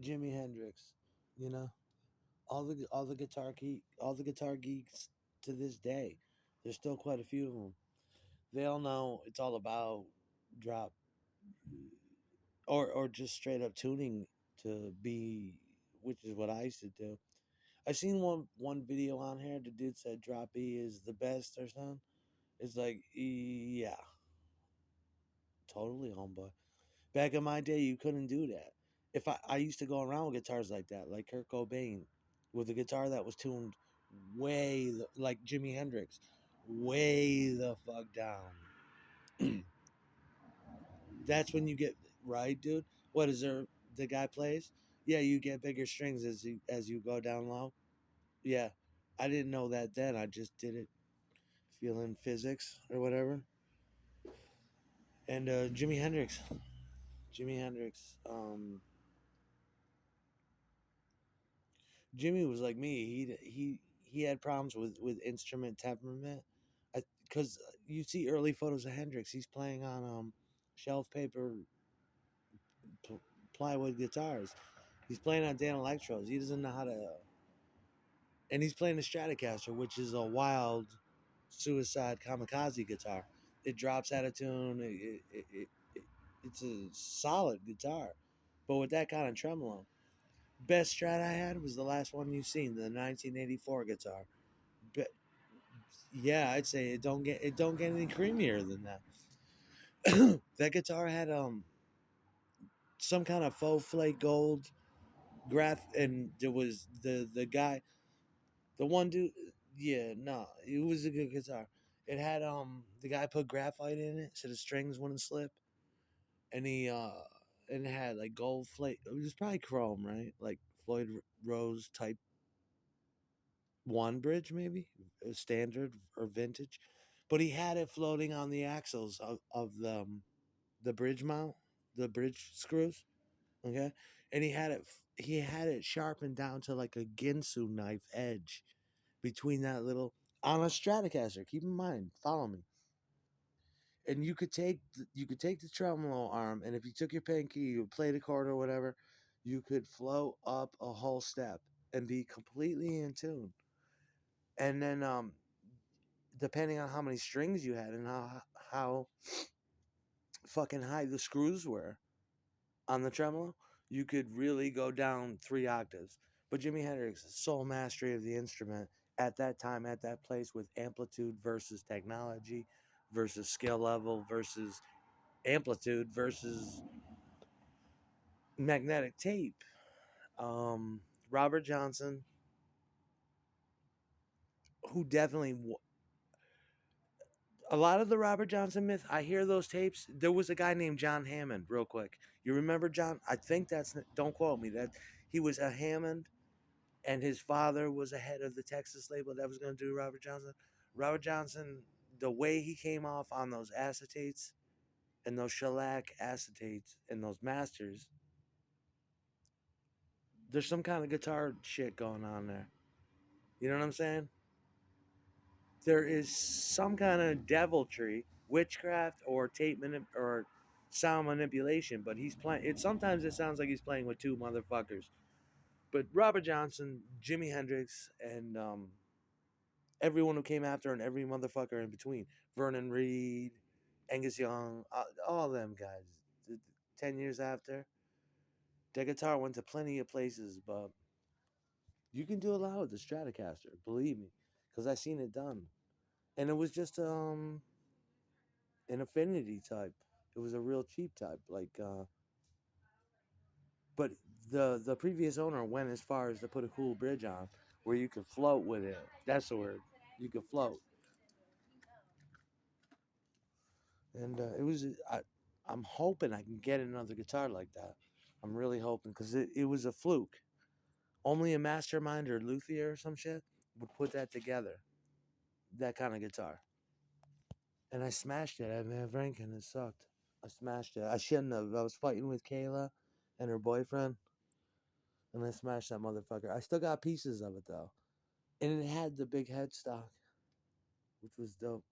Jimi Hendrix. You know, all the guitar geeks to this day. There's still quite a few of them. They all know it's all about drop or just straight up tuning to be, which is what I used to do. I seen one video on here. The dude said drop E is the best or something. It's like, yeah, totally, homeboy. Back in my day, you couldn't do that. If I used to go around with guitars like that, like Kurt Cobain, with a guitar that was tuned like Jimi Hendrix, way the fuck down. That's when you get right, dude. What is there? The guy plays. Yeah, you get bigger strings as you go down low. Yeah, I didn't know that then. I just did it feeling physics or whatever. And Jimi Hendrix. Jimmy was like me. He had problems with instrument temperament. Because you see early photos of Hendrix, he's playing on shelf paper pl- plywood guitars. He's playing on Dan Electros. He doesn't know how to, and he's playing the Stratocaster, which is a wild suicide kamikaze guitar. It drops out of tune. It's a solid guitar, but with that kind of tremolo. Best Strat I had was the last one you've seen, the 1984 guitar. But yeah, I'd say it don't get any creamier than that. That guitar had some kind of faux flake gold graph, and there was the guy, the one dude. Yeah, no, it was a good guitar. It had the guy put graphite in it so the strings wouldn't slip, and he and it had like gold flake. It was probably chrome, right? Like Floyd Rose type one bridge, maybe standard or vintage, but he had it floating on the axles of the bridge mount, the bridge screws. Okay, and he had it sharpened down to like a Ginsu knife edge between that little on a Stratocaster. Keep in mind, follow me. And you could take the tremolo arm, and if you took your pinky, you would play the chord or whatever, you could float up a whole step and be completely in tune. And then depending on how many strings you had and how fucking high the screws were on the tremolo, you could really go down 3 octaves. But Jimi Hendrix's sole mastery of the instrument at that time, at that place, with amplitude versus technology versus skill level versus amplitude versus magnetic tape. Robert Johnson, who definitely a lot of the Robert Johnson myth, I hear those tapes. There was a guy named John Hammond, real quick. You remember John? I think don't quote me, that he was a Hammond and his father was a head of the Texas label that was going to do Robert Johnson. Robert Johnson, the way he came off on those acetates and those shellac acetates and those masters, there's some kind of guitar shit going on there. You know what I'm saying? There is some kind of deviltry, witchcraft, or or sound manipulation. But he's playing. It sometimes it sounds like he's playing with two motherfuckers. But Robert Johnson, Jimi Hendrix, and everyone who came after, and every motherfucker in between, Vernon Reed, Angus Young, all them guys. 10 years after, the guitar went to plenty of places, but you can do a lot with the Stratocaster. Believe me, because I seen it done, and it was just an affinity type. It was a real cheap type, like. But the previous owner went as far as to put a cool bridge on, where you could float with it. That's the word. You could float, and it was. I'm hoping I can get another guitar like that. I'm really hoping because it was a fluke. Only a mastermind or luthier or some shit would put that together. That kind of guitar. And I smashed it at Van Franken. It sucked. I smashed it. I shouldn't have. I was fighting with Kayla and her boyfriend, and I smashed that motherfucker. I still got pieces of it though, and it had the big headstock, which was dope.